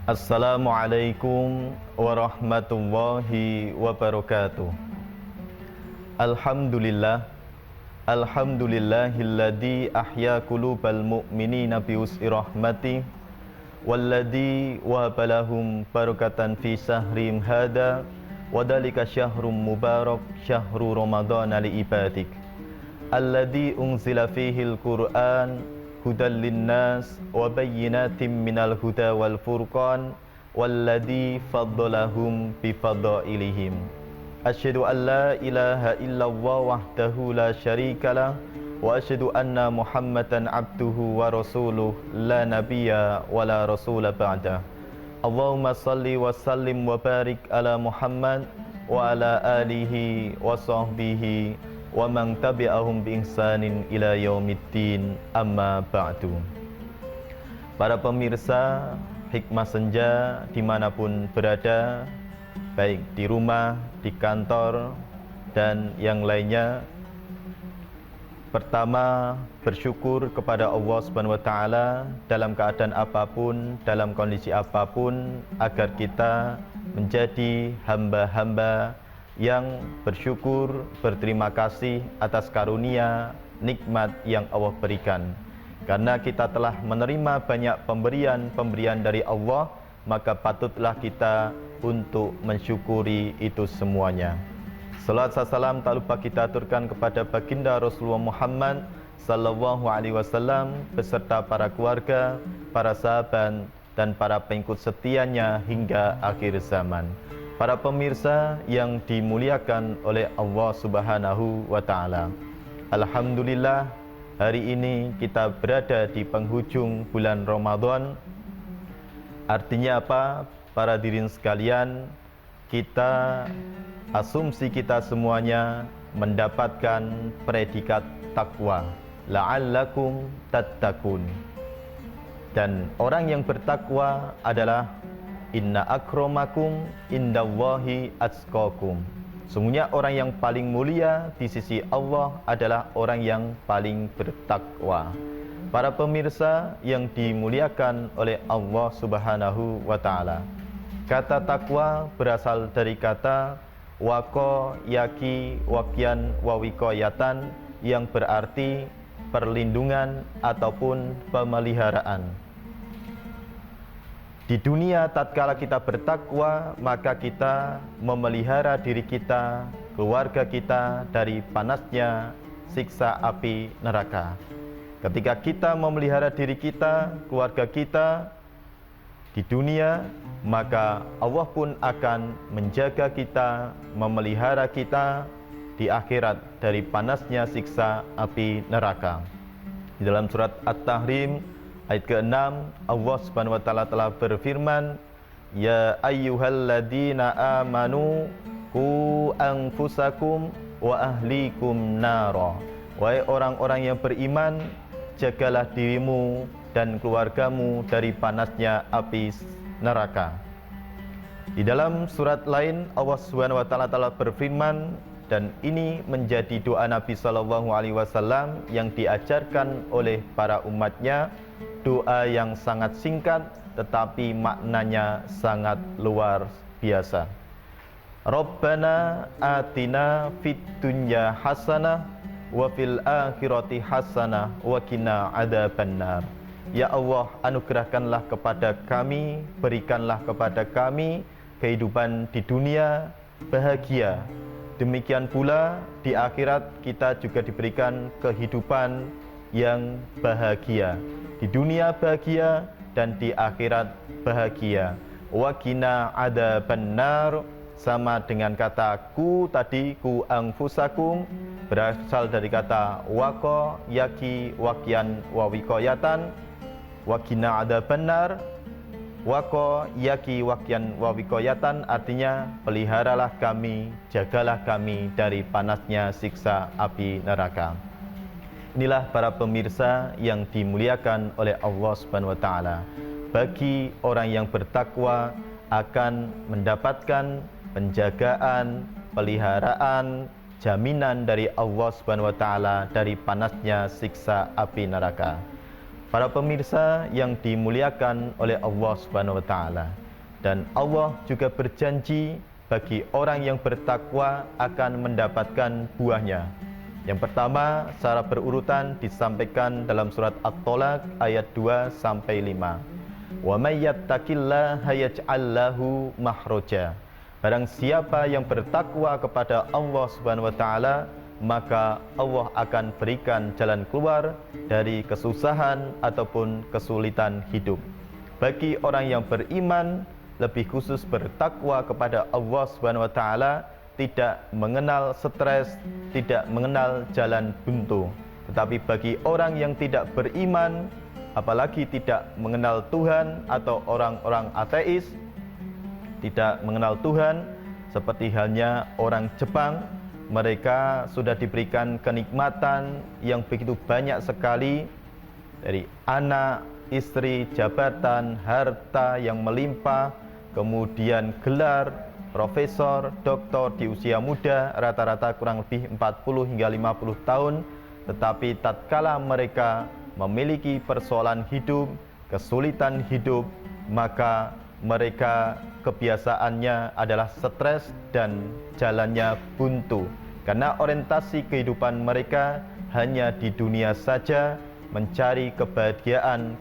Assalamualaikum warahmatullahi wabarakatuh. Alhamdulillah, alhamdulillahilladzi ahya qulubal mu'minina bi wus'i rahmati walladzi wahaba lahum barakatan fi syahrim hada wa dzalika syahrun mubarak syahru ramadhana li ibadik alladzi unzila fihil qur'an hudal linnas wa bayyinatin minal huda wal furqan walladzi faddalahum bi fadailihim. Asyhadu an la ilaha illallah wahdahu la syarikalah wa asyhadu anna Muhammadan abduhu wa rasuluh la nabiyya wa la rasula ba'dah. Allahumma salli wa sallim wa barik ala Muhammad wa ala alihi wa sahbihi wa man tabi'ahum bi ihsanin ila yaumiddin, amma ba'du. Para pemirsa Hikmah Senja dimanapun berada, baik di rumah, di kantor, dan yang lainnya, pertama bersyukur kepada Allah Subhanahu wa Ta'ala dalam keadaan apapun, dalam kondisi apapun, agar kita menjadi hamba-hamba yang bersyukur, berterima kasih atas karunia, nikmat yang Allah berikan. Karena kita telah menerima banyak pemberian dari Allah, maka patutlah kita untuk mensyukuri itu semuanya. Salawat salam tak lupa kita aturkan kepada baginda Rasulullah Muhammad sallallahu alaihi wasallam beserta para keluarga, para sahabat, dan para pengikut setianya hingga akhir zaman. Para pemirsa yang dimuliakan oleh Allah Subhanahu wa Ta'ala, alhamdulillah, hari ini kita berada di penghujung bulan Ramadan. Artinya apa? Para hadirin sekalian, asumsi kita semuanya mendapatkan predikat takwa, la'allakum tattaqun. Dan orang yang bertakwa adalah inna akramakum indallahi atqakum. Sungguhnya orang yang paling mulia di sisi Allah adalah orang yang paling bertakwa. Para pemirsa yang dimuliakan oleh Allah Subhanahu wa Ta'ala, kata takwa berasal dari kata waqo yaki wakian wawikoyatan, yang berarti perlindungan ataupun pemeliharaan. Di dunia tatkala kita bertakwa, maka kita memelihara diri kita, keluarga kita dari panasnya siksa api neraka. Ketika kita memelihara diri kita, keluarga kita di dunia, maka Allah pun akan menjaga kita, memelihara kita di akhirat dari panasnya siksa api neraka. Di dalam surat At-Tahrim ayat ke-6, Allah Subhanahu wa Ta'ala telah berfirman, ya ayyuhalladzina amanu qu anfusakum wa ahlikum nara. Wahai orang-orang yang beriman, jagalah dirimu dan keluargamu dari panasnya api neraka. Di dalam surat lain Allah Subhanahu wa Ta'ala telah berfirman, dan ini menjadi doa Nabi sallallahu alaihi wasallam yang diajarkan oleh para umatnya, doa yang sangat singkat tetapi maknanya sangat luar biasa. Rabbana atina fid dunya hasanah wa fil akhirati hasanah wa qina adzabannar. Ya Allah, anugerahkanlah kepada kami, berikanlah kepada kami kehidupan di dunia bahagia. Demikian pula di akhirat kita juga diberikan kehidupan yang bahagia. Di dunia bahagia dan di akhirat bahagia. Wa qina adzabannar, sama dengan kata ku tadi, ku anfusakum, berasal dari kata waqo yaki wakian wawikoyatan. Wa qina adzabannar, Wako yaki wakyan wawikoyatan, artinya peliharalah kami, jagalah kami dari panasnya siksa api neraka. Inilah para pemirsa yang dimuliakan oleh Allah Subhanahu wa taala. Bagi orang yang bertakwa akan mendapatkan penjagaan, peliharaan, jaminan dari Allah Subhanahu wa taala dari panasnya siksa api neraka. Para pemirsa yang dimuliakan oleh Allah Subhanahu wa taala, dan Allah juga berjanji bagi orang yang bertakwa akan mendapatkan buahnya. Yang pertama, secara berurutan disampaikan dalam surat At-Tolaq ayat 2 sampai 5. Wa may yattaqillaha yaj'al lahu makhraja. Barang siapa yang bertakwa kepada Allah Subhanahu wa taala, maka Allah akan berikan jalan keluar dari kesusahan ataupun kesulitan hidup. Bagi orang yang beriman, lebih khusus bertakwa kepada Allah Subhanahu wa taala, tidak mengenal stres, tidak mengenal jalan buntu. Tetapi bagi orang yang tidak beriman, apalagi tidak mengenal Tuhan, atau orang-orang ateis, tidak mengenal Tuhan, seperti halnya orang Jepang, mereka sudah diberikan kenikmatan yang begitu banyak sekali, dari anak, istri, jabatan, harta yang melimpah, kemudian gelar profesor, doktor di usia muda, rata-rata kurang lebih 40 hingga 50 tahun. Tetapi tatkala mereka memiliki persoalan hidup, kesulitan hidup, maka mereka kebiasaannya adalah stres dan jalannya buntu, karena orientasi kehidupan mereka hanya di dunia saja, mencari kebahagiaan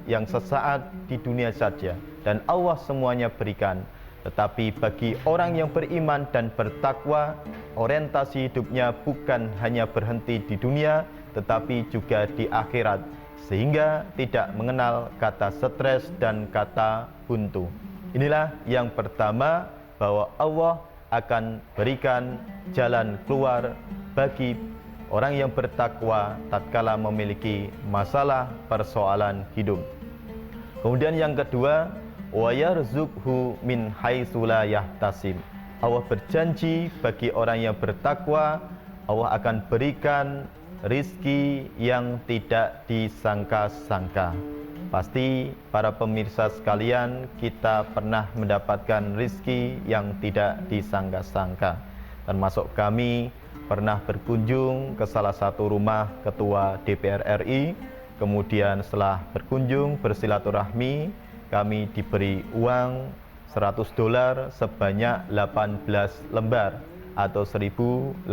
yang sesaat di dunia saja, dan Allah semuanya berikan. Tetapi bagi orang yang beriman dan bertakwa, orientasi hidupnya bukan hanya berhenti di dunia, tetapi juga di akhirat, sehingga tidak mengenal kata stres dan kata buntu. Inilah yang pertama, bahwa Allah akan berikan jalan keluar bagi orang yang bertakwa tatkala memiliki masalah persoalan hidup. Kemudian yang kedua, wa yarzuqhu min haitsu la yahtasib. Allah berjanji bagi orang yang bertakwa, Allah akan berikan rizki yang tidak disangka-sangka. Pasti para pemirsa sekalian, kita pernah mendapatkan rizki yang tidak disangka-sangka. Termasuk kami pernah berkunjung ke salah satu rumah ketua DPR RI. Kemudian setelah berkunjung bersilaturahmi, kami diberi uang $100 sebanyak 18 lembar atau $1.800.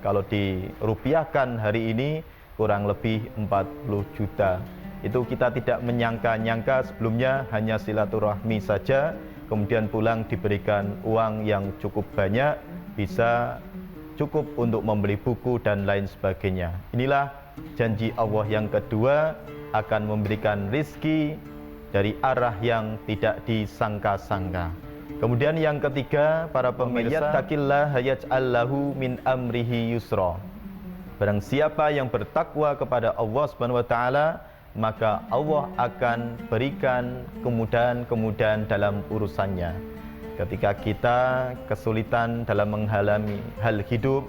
Kalau dirupiahkan hari ini kurang lebih 40 juta. Itu kita tidak menyangka-nyangka, sebelumnya hanya silaturahmi saja, kemudian pulang diberikan uang yang cukup banyak, bisa cukup untuk membeli buku dan lain sebagainya. Inilah janji Allah yang kedua, akan memberikan rizki dari arah yang tidak disangka-sangka. Kemudian yang ketiga, para pemirsa, yattaqillaha yaj'al lahu min amrihi yusra. Barang siapa yang bertakwa kepada Allah Subhanahu wa taala, maka Allah akan berikan kemudahan-kemudahan dalam urusannya. Ketika kita kesulitan dalam mengalami hal hidup,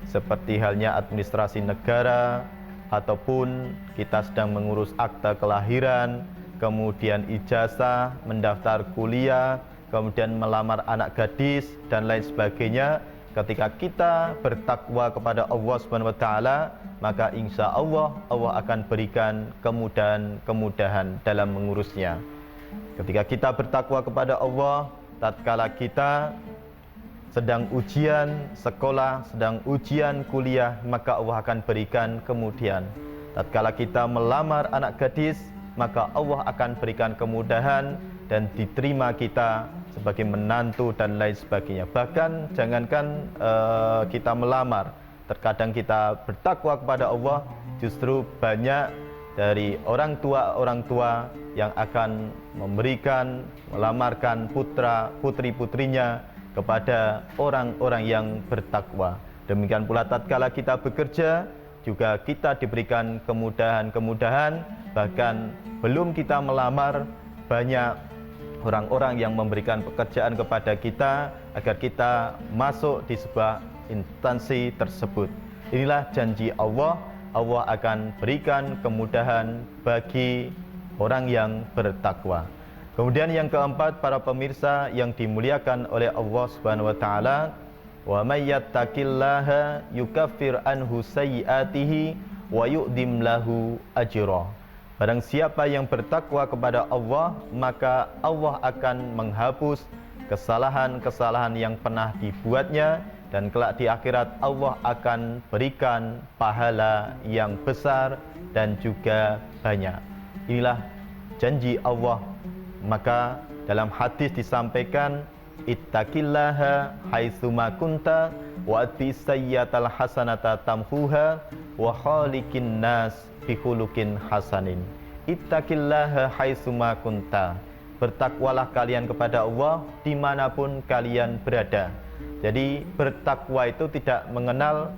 seperti halnya administrasi negara, ataupun kita sedang mengurus akta kelahiran, kemudian ijazah, mendaftar kuliah, kemudian melamar anak gadis, dan lain sebagainya. Ketika kita bertakwa kepada Allah Subhanahu wa taala, maka insya Allah akan berikan kemudahan-kemudahan dalam mengurusnya. Ketika kita bertakwa kepada Allah, tatkala kita sedang ujian sekolah, sedang ujian kuliah, maka Allah akan berikan kemudahan. Tatkala kita melamar anak gadis, maka Allah akan berikan kemudahan dan diterima kita sebagai menantu dan lain sebagainya. Bahkan jangankan kita melamar, terkadang kita bertakwa kepada Allah, justru banyak dari orang tua yang akan memberikan, melamarkan putra putri-putrinya kepada orang-orang yang bertakwa. Demikian pula tatkala kita bekerja, juga kita diberikan kemudahan-kemudahan, bahkan belum kita melamar, banyak orang-orang yang memberikan pekerjaan kepada kita agar kita masuk di sebuah instansi tersebut. Inilah janji Allah, Allah akan berikan kemudahan bagi orang yang bertakwa. Kemudian yang keempat, para pemirsa yang dimuliakan oleh Allah Subhanahu wa taala, wa may yattaqillaha yukaffir anhu sayyi'atihi wa yu'dim lahu ajra. Barang siapa yang bertakwa kepada Allah, maka Allah akan menghapus kesalahan-kesalahan yang pernah dibuatnya, dan kelak di akhirat Allah akan berikan pahala yang besar dan juga banyak. Inilah janji Allah. Maka dalam hadis disampaikan, ittaqillaha haitsuma kunta wa atbi sayyatal hasanata tamhuha wa khaliqin nas bi khuluqin hasanin. Ittaqillaha haitsuma kunta. Bertakwalah kalian kepada Allah dimanapun kalian berada. Jadi bertakwa itu tidak mengenal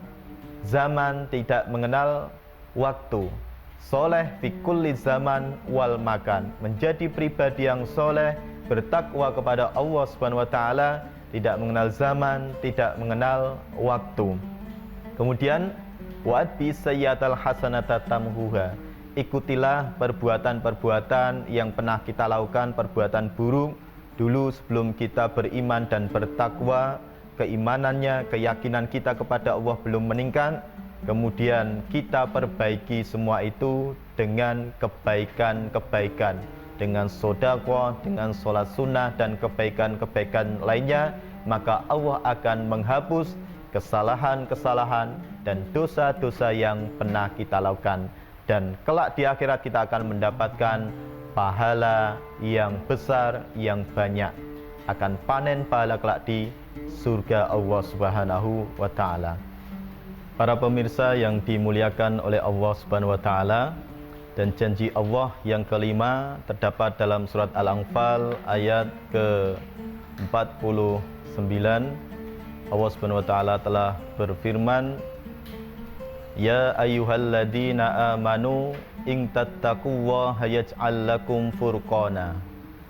zaman, tidak mengenal waktu. Soleh fi kulli zaman wal makan. Menjadi pribadi yang soleh, bertakwa kepada Allah Subhanahu wa taala, tidak mengenal zaman, tidak mengenal waktu. Kemudian wa'adbi sayyatal hasanata tamhuha. Ikutilah perbuatan-perbuatan yang pernah kita lakukan, perbuatan buruk dulu sebelum kita beriman dan bertakwa. Keimanannya, keyakinan kita kepada Allah belum meningkat. Kemudian kita perbaiki semua itu dengan kebaikan-kebaikan, dengan sedekah, dengan sholat sunnah dan kebaikan-kebaikan lainnya, maka Allah akan menghapus kesalahan-kesalahan dan dosa-dosa yang pernah kita lakukan. Dan kelak di akhirat kita akan mendapatkan pahala yang besar, yang banyak. Akan panen pahala kelak di surga Allah Subhanahu wa taala. Para pemirsa yang dimuliakan oleh Allah Subhanahu wa taala, dan janji Allah yang kelima terdapat dalam surat Al-Anfal ayat ke-49. Allah Subhanahu wa taala telah berfirman, ya ayyuhalladzina amanu in tattaqullaha yaj'al lakum furqana.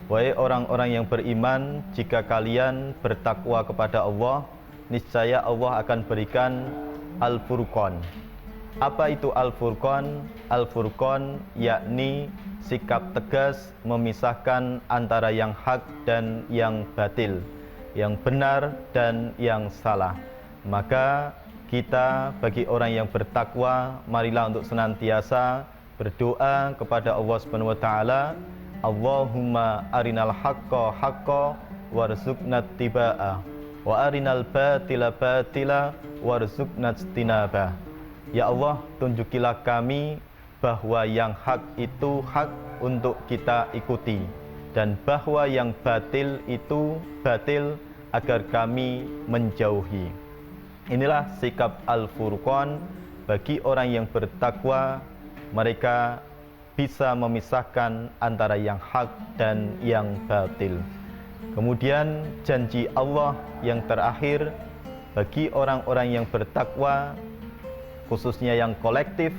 Wahai orang-orang yang beriman, jika kalian bertakwa kepada Allah, niscaya Allah akan berikan Al-Furqan. Apa itu Al-Furqan? Al-Furqan yakni sikap tegas memisahkan antara yang hak dan yang batil, yang benar dan yang salah. Maka kita bagi orang yang bertakwa, marilah untuk senantiasa berdoa kepada Allah Subhanahu wa taala, Allahumma arinal haqqa haqqa warzuqna ittiba'ah wa arinal batila batila warzuqna ijtinabah. Ya Allah, tunjukilah kami bahwa yang hak itu hak untuk kita ikuti, dan bahwa yang batil itu batil agar kami menjauhi. Inilah sikap Al-Furqan bagi orang yang bertakwa. Mereka bisa memisahkan antara yang hak dan yang batil. Kemudian janji Allah yang terakhir bagi orang-orang yang bertakwa, khususnya yang kolektif,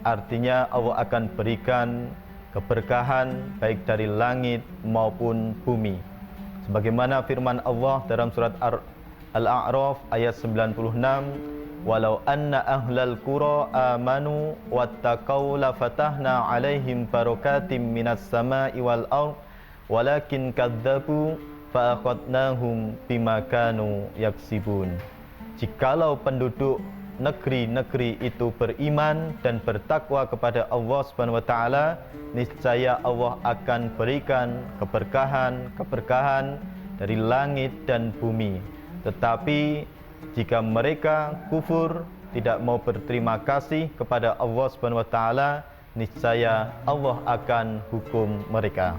artinya Allah akan berikan keberkahan baik dari langit maupun bumi. Sebagaimana firman Allah dalam surat Al-A'raf ayat 96, walau anna ahlal qura amanu wattaqau la fatahna alaihim barakatim minas sama'i wal ard walakin kadzabu fa akhadnahum bima kanu yaksibun. Jikalau penduduk negeri-negeri itu beriman dan bertakwa kepada Allah Subhanahu wa taala, niscaya Allah akan berikan keberkahan dari langit dan bumi. Tetapi jika mereka kufur, tidak mau berterima kasih kepada Allah Subhanahu wa taala, niscaya Allah akan hukum mereka.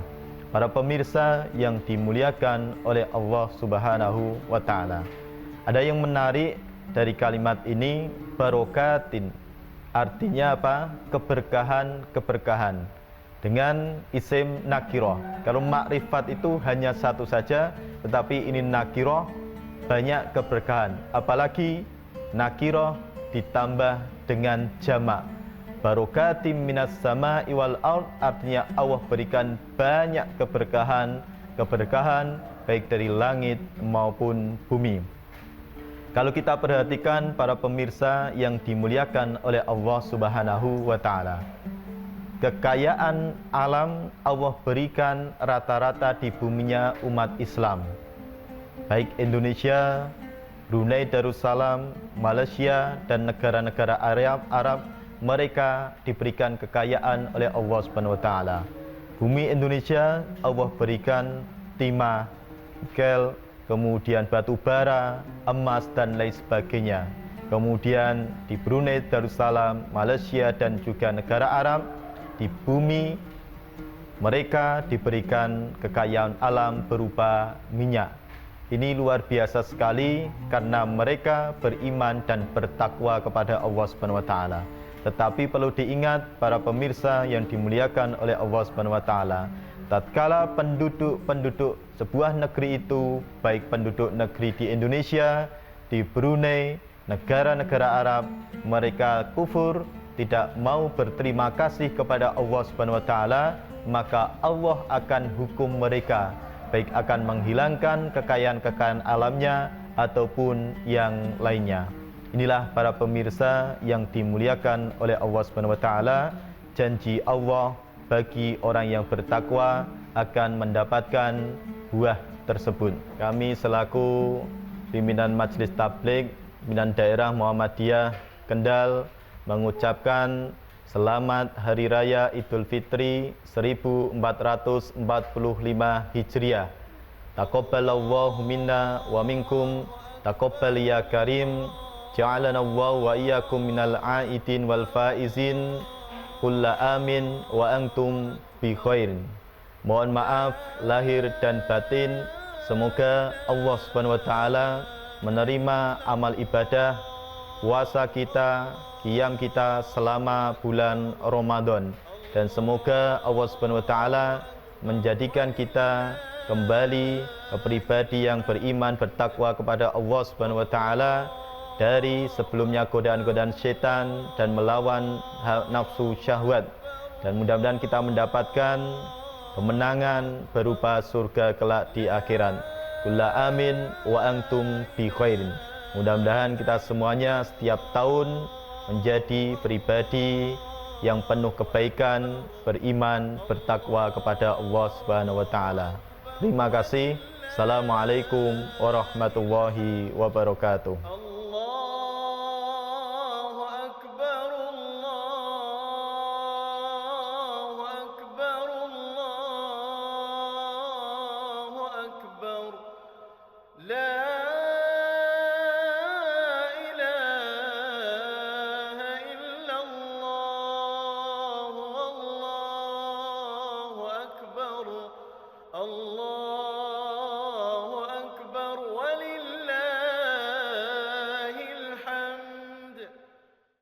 Para pemirsa yang dimuliakan oleh Allah Subhanahu wa taala, ada yang menarik dari kalimat ini, barokatin. Artinya apa? Keberkahan dengan isim nakirah. Kalau makrifat itu hanya satu saja, tetapi ini nakirah, banyak keberkahan. Apalagi nakiroh ditambah dengan jamak. Barokatim minas sama'i wal ard, artinya Allah berikan banyak keberkahan baik dari langit maupun bumi. Kalau kita perhatikan para pemirsa yang dimuliakan oleh Allah Subhanahu wa taala, kekayaan alam Allah berikan rata-rata di buminya umat Islam. Baik Indonesia, Brunei Darussalam, Malaysia dan negara-negara Arab, mereka diberikan kekayaan oleh Allah Subhanahu wa taala. Bumi Indonesia Allah berikan timah, nikel, kemudian batu bara, emas dan lain sebagainya. Kemudian di Brunei Darussalam, Malaysia dan juga negara Arab, di bumi mereka diberikan kekayaan alam berupa minyak. Ini luar biasa sekali karena mereka beriman dan bertakwa kepada Allah Subhanahu wa taala. Tetapi perlu diingat para pemirsa yang dimuliakan oleh Allah Subhanahu wa taala, tatkala penduduk sebuah negeri itu, baik penduduk negeri di Indonesia, di Brunei, negara-negara Arab, mereka kufur, tidak mau berterima kasih kepada Allah Subhanahu wa taala, maka Allah akan hukum mereka, baik akan menghilangkan kekayaan alamnya ataupun yang lainnya. Inilah para pemirsa yang dimuliakan oleh Allah Subhanahu wa taala, janji Allah bagi orang yang bertakwa akan mendapatkan buah tersebut. Kami selaku pimpinan Majelis Tabligh pimpinan daerah Muhammadiyah Kendal mengucapkan selamat Hari Raya Idul Fitri 1445 Hijriah. Taqabbalallahu minna wa minkum, taqabbal ya karim, ja'alana Allah wa iyyakum minal aidin wal faizin, kulla amin wa antum bi khairin. Mohon maaf lahir dan batin, semoga Allah Subhanahu wa taala menerima amal ibadah puasa kita, qiyam kita selama bulan Ramadan, dan semoga Allah Subhanahu wa taala menjadikan kita kembali ke pribadi yang beriman bertakwa kepada Allah Subhanahu wa taala dari sebelumnya godaan-godaan setan dan melawan nafsu syahwat, dan mudah-mudahan kita mendapatkan kemenangan berupa surga kelak di akhirat. Kulla amin wa antum bi khairin. Mudah-mudahan kita semuanya setiap tahun menjadi pribadi yang penuh kebaikan, beriman, bertakwa kepada Allah Subhanahu wa taala. Terima kasih. Assalamualaikum warahmatullahi wabarakatuh.